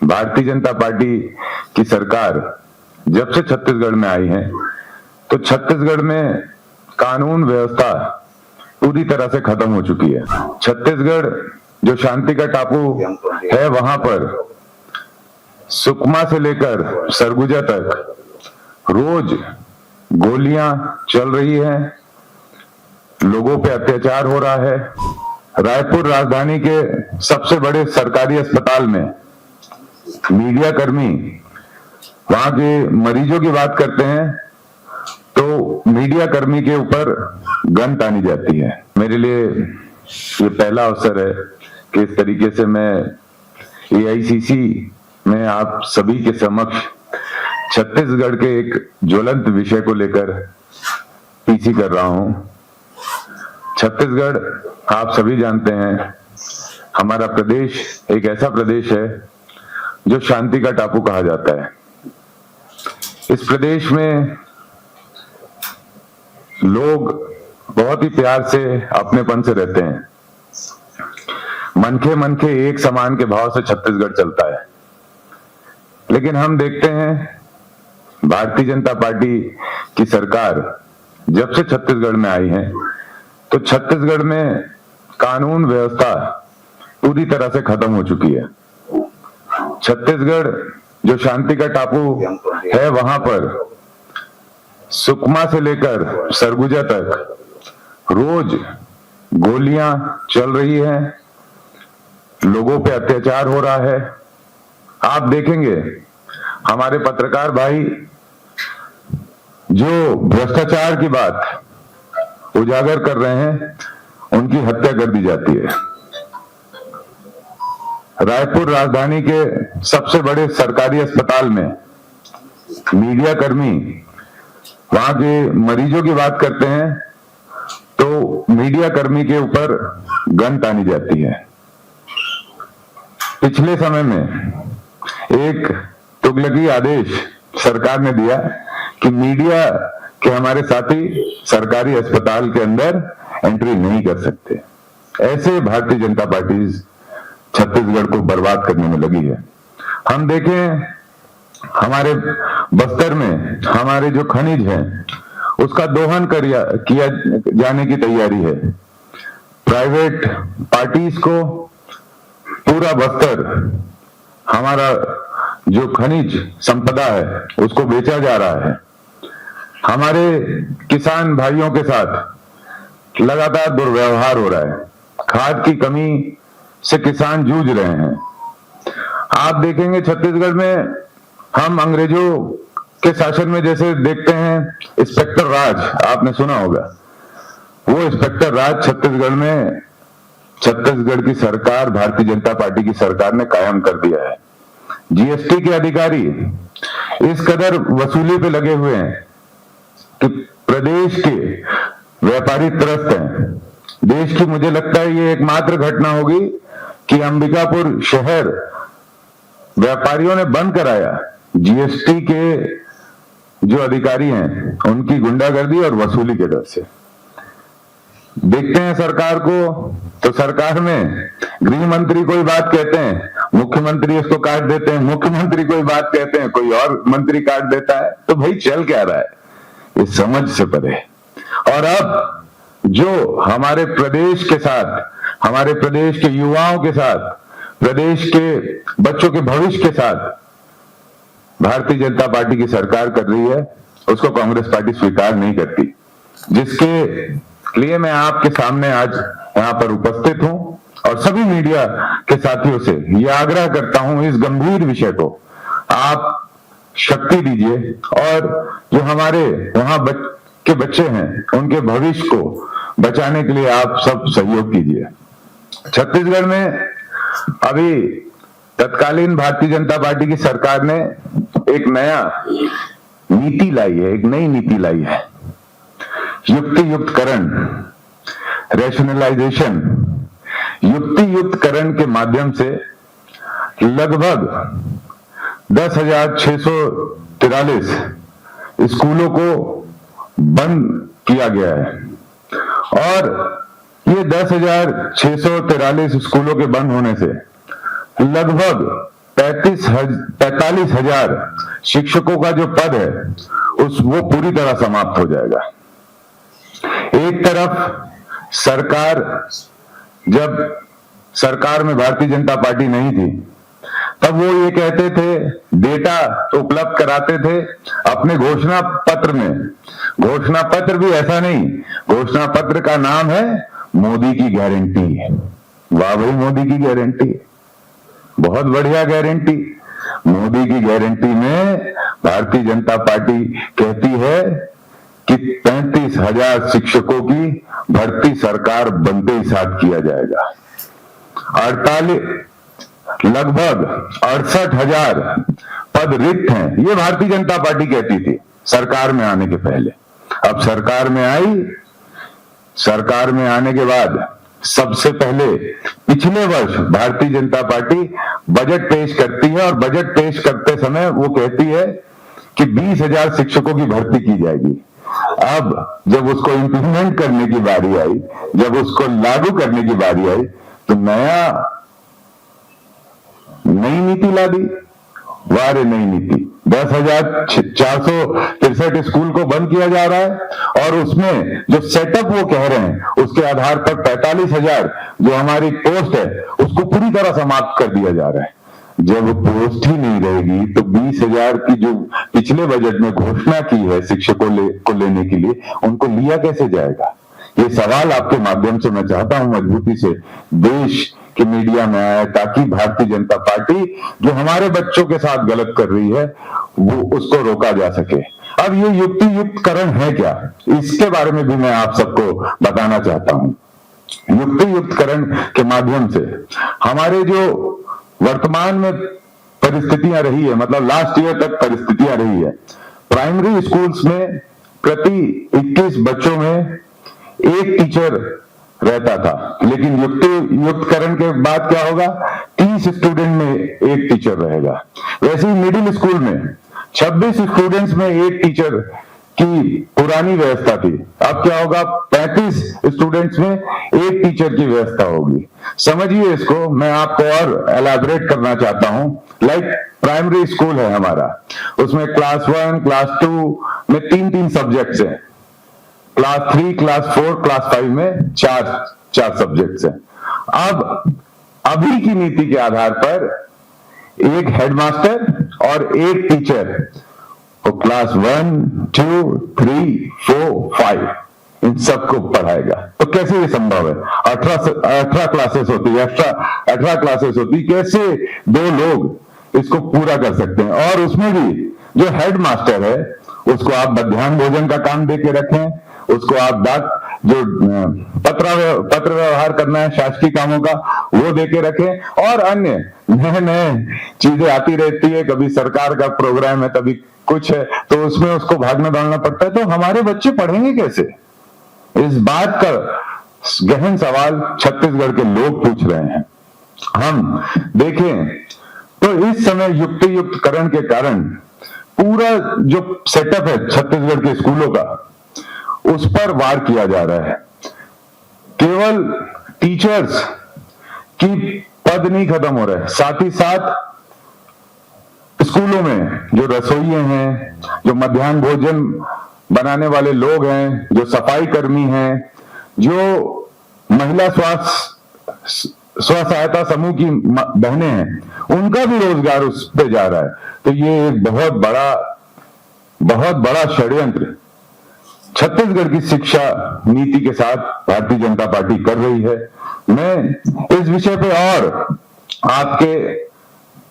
Bharatiya Janata party की सरकार जब से छत्तीसगढ़ में आई है तो छत्तीसगढ़ में कानून व्यवस्था पूरी तरह से खत्म हो चुकी है। छत्तीसगढ़ जो शांति का टापू है, वहां पर सुकमा से लेकर सरगुजा तक रोज गोलियां चल रही हैं, लोगों पे अत्याचार हो रहा है। रायपुर राजधानी के सबसे बड़े सरकारी अस्पताल में मीडिया कर्मी वहां के मरीजों की बात करते हैं तो मीडिया कर्मी के ऊपर गन तानी जाती है। मेरे लिए ये पहला अवसर है कि इस तरीके से मैं एआईसीसी में आप सभी के समक्ष छत्तीसगढ़ के एक ज्वलंत विषय को लेकर पीसी कर रहा हूं। छत्तीसगढ़ आप सभी जानते हैं, हमारा प्रदेश एक ऐसा प्रदेश है जो शांति का टापू कहा जाता है। इस प्रदेश में लोग बहुत ही प्यार से अपनेपन से रहते हैं। मनखे मनखे एक समान के भाव से छत्तीसगढ़ चलता है। लेकिन हम देखते हैं भारतीय जनता पार्टी की सरकार जब से छत्तीसगढ़ में आई है तो छत्तीसगढ़ में कानून व्यवस्था पूरी तरह से खत्म हो चुकी है। छत्तीसगढ़ जो शांति का टापू है, वहां पर सुकमा से लेकर सरगुजा तक रोज गोलियां चल रही हैं, लोगों पे अत्याचार हो रहा है। आप देखेंगे हमारे पत्रकार भाई जो भ्रष्टाचार की बात उजागर कर रहे हैं, उनकी हत्या कर दी जाती है। रायपुर राजधानी के सबसे बड़े सरकारी अस्पताल में मीडिया कर्मी वहां के मरीजों की बात करते हैं तो मीडिया कर्मी के ऊपर गन तानी जाती है। पिछले समय में एक तुगलकी आदेश सरकार ने दिया कि मीडिया के हमारे साथी सरकारी अस्पताल के अंदर एंट्री नहीं कर सकते। ऐसे भारतीय जनता पार्टी छत्तीसगढ़ को बर्बाद करने में लगी है। हम देखें हमारे बस्तर में हमारे जो खनिज हैं उसका दोहन किया जाने की तैयारी है। प्राइवेट पार्टीज को पूरा बस्तर हमारा जो खनिज संपदा है उसको बेचा जा रहा है। हमारे किसान भाइयों के साथ लगातार दुर्व्यवहार हो रहा है। खाद की कमी से किसान जूझ रहे हैं। आप देखेंगे छत्तीसगढ़ में हम अंग्रेजों के शासन में जैसे देखते हैं इंस्पेक्टर राज, आपने सुना होगा, वो इंस्पेक्टर राज छत्तीसगढ़ की सरकार भारतीय जनता पार्टी की सरकार ने कायम कर दिया है। जीएसटी के अधिकारी इस कदर वसूली पे लगे हुए हैं कि प्रदेश के व्यापारी त्रस्त हैं। देश की मुझे लगता है ये एकमात्र घटना होगी कि अंबिकापुर शहर व्यापारियों ने बंद कराया जीएसटी के जो अधिकारी हैं उनकी गुंडागर्दी और वसूली के डर से। देखते हैं सरकार को तो सरकार में गृह मंत्री कोई बात कहते हैं, मुख्यमंत्री उसको काट देते हैं, मुख्यमंत्री कोई बात कहते हैं, कोई और मंत्री काट देता है। तो भाई चल क्या रहा है, ये समझ से परे। और अब जो हमारे प्रदेश के साथ, हमारे प्रदेश के युवाओं के साथ, प्रदेश के बच्चों के भविष्य के साथ भारतीय जनता पार्टी की सरकार कर रही है, उसको कांग्रेस पार्टी स्वीकार नहीं करती। जिसके लिए मैं आपके सामने आज यहाँ पर उपस्थित हूँ और सभी मीडिया के साथियों से यह आग्रह करता हूँ, इस गंभीर विषय को आप शक्ति दीजिए और जो हमारे वहां के बच्चे हैं उनके भविष्य को बचाने के लिए आप सब सहयोग कीजिए। छत्तीसगढ़ में अभी तत्कालीन भारतीय जनता पार्टी की सरकार ने एक नया नीति लाई है, एक नई नीति लाई है, युक्ति युक्तकरण, रैशनलाइजेशन। युक्ति युक्तकरण के माध्यम से लगभग 10,643 स्कूलों को बंद किया गया है और ये 10,643 स्कूलों के बंद होने से लगभग 45,000 शिक्षकों का जो पद है वो पूरी तरह समाप्त हो जाएगा। एक तरफ सरकार, जब सरकार में भारतीय जनता पार्टी नहीं थी तब वो ये कहते थे, डेटा उपलब्ध कराते थे अपने घोषणा पत्र में। घोषणा पत्र भी ऐसा नहीं, घोषणा पत्र का नाम है मोदी की गारंटी। वाह भाई, मोदी की गारंटी, बहुत बढ़िया गारंटी। मोदी की गारंटी में भारतीय जनता पार्टी कहती है कि 35,000 शिक्षकों की भर्ती सरकार बनते ही साथ किया जाएगा। लगभग 68,000 पद रिक्त हैं, ये भारतीय जनता पार्टी कहती थी सरकार में आने के पहले। अब सरकार में आई, सरकार में आने के बाद सबसे पहले पिछले वर्ष भारतीय जनता पार्टी बजट पेश करती है और बजट पेश करते समय वो कहती है कि 20,000 शिक्षकों की भर्ती की जाएगी। अब जब उसको इंप्लीमेंट करने की बारी आई, जब उसको लागू करने की बारी आई, तो नई नीति ला दी। वाह रे, नई नीति। 10,463 स्कूल को बंद किया जा रहा है और उसमें जो सेटअप वो कह रहे हैं उसके आधार पर 45,000 जो हमारी पोस्ट है उसको पूरी तरह समाप्त कर दिया जा रहा है। जब पोस्ट ही नहीं रहेगी तो 20,000 की जो पिछले बजट में घोषणा की है शिक्षकों को लेने के लिए, उनको लिया कैसे जाएगा? ये सवाल आपके माध्यम से मैं चाहता हूं मजबूती से देश के मीडिया में आए, ताकि भारतीय जनता पार्टी जो हमारे बच्चों के साथ गलत कर रही है वो उसको रोका जा सके। अब ये युक्ति युक्तकरण है क्या, इसके बारे में भी मैं आप सबको बताना चाहता हूं। युक्ति युक्तकरण के माध्यम से हमारे जो वर्तमान में परिस्थितियां रही है, मतलब लास्ट ईयर तक परिस्थितियां रही है, प्राइमरी स्कूल्स में प्रति 21 बच्चों में एक टीचर रहता था, लेकिन युक्तकरण के बाद क्या होगा, 30 स्टूडेंट में एक टीचर रहेगा। वैसे ही मिडिल स्कूल में 26 स्टूडेंट्स में एक टीचर की पुरानी व्यवस्था थी, अब क्या होगा, 35 स्टूडेंट्स में एक टीचर की व्यवस्था होगी। समझिए इसको, मैं आपको और एलैबोरेट करना चाहता हूं। लाइक प्राइमरी स्कूल है हमारा, उसमें क्लास 1, क्लास 2 में 3-3 सब्जेक्ट्स हैं, क्लास 3, क्लास 4, क्लास 5 में 4 सब्जेक्ट्स हैं। अब अभी की नीति के आधार पर एक हेडमास्टर और एक टीचर को क्लास 1, 2, 3, 4, 5 इन सबको पढ़ाएगा। तो कैसे ये संभव है? 18 क्लासेस होती है, एक्स्ट्रा 18 क्लासेस होती, कैसे 2 लोग इसको पूरा कर सकते हैं? और उसमें भी जो हेडमास्टर है उसको आप मध्याह्न भोजन का काम दे के रखें, उसको आप जो पत्र व्यवहार करना है शासकीय कामों का वो देके रखें, और अन्य नए चीजें आती रहती है, कभी सरकार का प्रोग्राम है, कभी कुछ है, तो उसमें उसको भागना दौड़ना पड़ता है। तो हमारे बच्चे पढ़ेंगे कैसे? इस बात का गहन सवाल छत्तीसगढ़ के लोग पूछ रहे हैं। हम देखें तो इस समय युक्ति युक्तकरण के कारण पूरा जो सेटअप है छत्तीसगढ़ के स्कूलों का, उस पर वार किया जा रहा है। केवल टीचर्स की पद नहीं खत्म हो रहे, साथ ही साथ स्कूलों में जो रसोइये हैं, जो मध्याह्न भोजन बनाने वाले लोग हैं, जो सफाई कर्मी हैं, जो महिला स्व सहायता समूह की बहनें हैं, उनका भी रोजगार उस पे जा रहा है। तो ये एक बहुत बड़ा षड्यंत्र छत्तीसगढ़ की शिक्षा नीति के साथ भारतीय जनता पार्टी कर रही है। मैं इस विषय पे और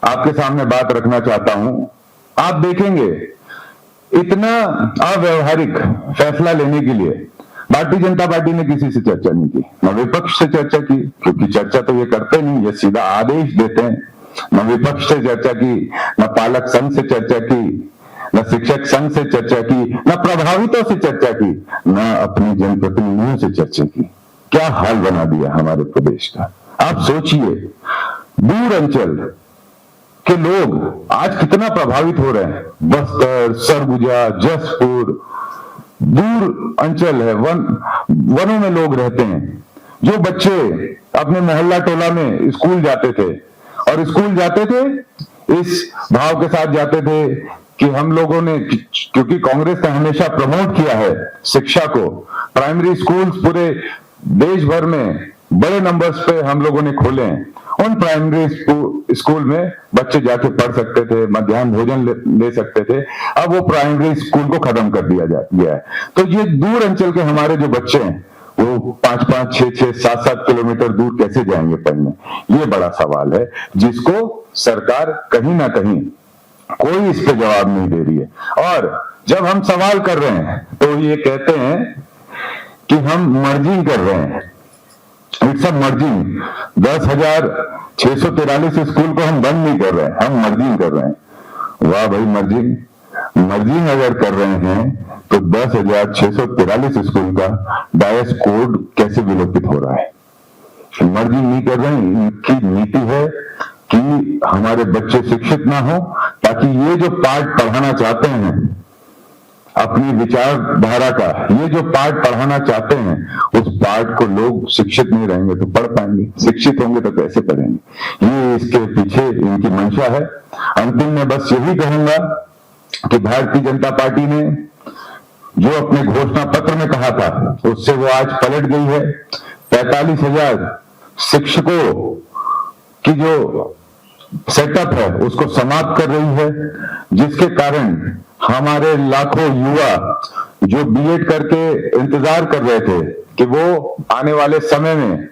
आपके सामने बात रखना चाहता हूं। आप देखेंगे इतना अव्यवहारिक फैसला लेने के लिए भारतीय जनता पार्टी ने किसी से चर्चा नहीं की, न विपक्ष से चर्चा की, क्योंकि चर्चा तो ये करते नहीं, ये सीधा आदेश देते हैं। न विपक्ष से चर्चा की, न पालक संघ से चर्चा की, न शिक्षक संघ से चर्चा की, न प्रभावितों से चर्चा की, न अपने जनप्रतिनिधियों से चर्चा की। क्या हाल बना दिया हमारे प्रदेश का। आप सोचिए, दूर अंचल के लोग आज कितना प्रभावित हो रहे हैं। बस्तर, सरगुजा, जसपुर, दूर अंचल है, वनों में लोग रहते हैं। जो बच्चे अपने मोहल्ला टोला में स्कूल जाते थे, और स्कूल जाते थे इस भाव के साथ जाते थे कि हम लोगों ने, क्योंकि कांग्रेस ने हमेशा प्रमोट किया है शिक्षा को, प्राइमरी स्कूल्स पूरे देश भर में बड़े नंबर्स पे हम लोगों ने खोले हैं। उन प्राइमरी स्कूल में बच्चे जाके पढ़ सकते थे, मध्याह्न भोजन ले सकते थे। अब वो प्राइमरी स्कूल को खत्म कर दिया गया है। तो ये दूर अंचल के हमारे जो बच्चे हैं वो 5-5, 6-6, 7-7 किलोमीटर दूर कैसे जाएंगे पढ़ने, ये बड़ा सवाल है जिसको सरकार कहीं ना कहीं कोई इस पे जवाब नहीं दे रही है। और जब हम सवाल कर रहे हैं तो ये कहते हैं कि हम मर्जिंग कर रहे हैं। It's a merging. 10,643 स्कूल को हम बंद नहीं कर रहे हैं, हम मर्जिंग कर रहे हैं। वाह भाई, मर्जिंग अगर कर रहे हैं तो 10,643 स्कूल का डायस कोड कैसे विलोपित हो रहा है? मर्जिंग नहीं कर रहे हैं। इनकी नीति है कि हमारे बच्चे शिक्षित ना हो, ताकि ये जो पाठ पढ़ाना चाहते हैं अपनी विचारधारा का, ये जो पाठ पढ़ाना चाहते हैं उस पाठ को लोग शिक्षित नहीं रहेंगे तो पढ़ पाएंगे, शिक्षित होंगे तो कैसे पढ़ेंगे? ये इसके पीछे इनकी मंशा है। अंतिम में बस यही कहूंगा कि भारतीय जनता पार्टी ने जो अपने घोषणा पत्र में कहा था उससे वो आज पलट गई है। 45,000 शिक्षकों की जो सेटअप है उसको समाप्त कर रही है, जिसके कारण हमारे लाखों युवा जो बीएड करके इंतजार कर रहे थे कि वो आने वाले समय में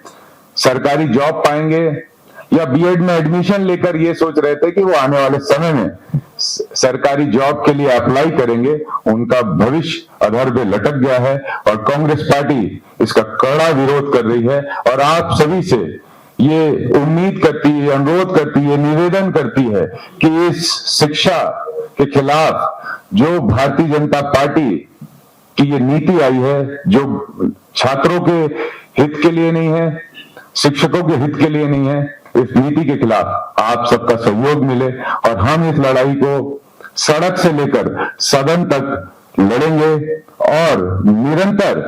सरकारी जॉब पाएंगे, या बीएड में एडमिशन लेकर ये सोच रहे थे कि वो आने वाले समय में सरकारी जॉब के लिए अप्लाई करेंगे, उनका भविष्य अधर पे लटक गया है। और कांग्रेस पार्टी इसका कड़ा विरोध कर रही है और आप सभी से ये उम्मीद करती है, अनुरोध करती है, निवेदन करती है कि इस शिक्षा के खिलाफ जो भारतीय जनता पार्टी की ये नीति आई है, जो छात्रों के हित के लिए नहीं है, शिक्षकों के हित के लिए नहीं है, इस नीति के खिलाफ आप सबका सहयोग मिले और हम इस लड़ाई को सड़क से लेकर सदन तक लड़ेंगे। और निरंतर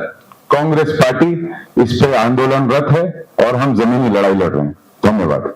कांग्रेस पार्टी इस पे आंदोलनरत है और हम जमीनी लड़ाई लड़ रहे हैं। धन्यवाद।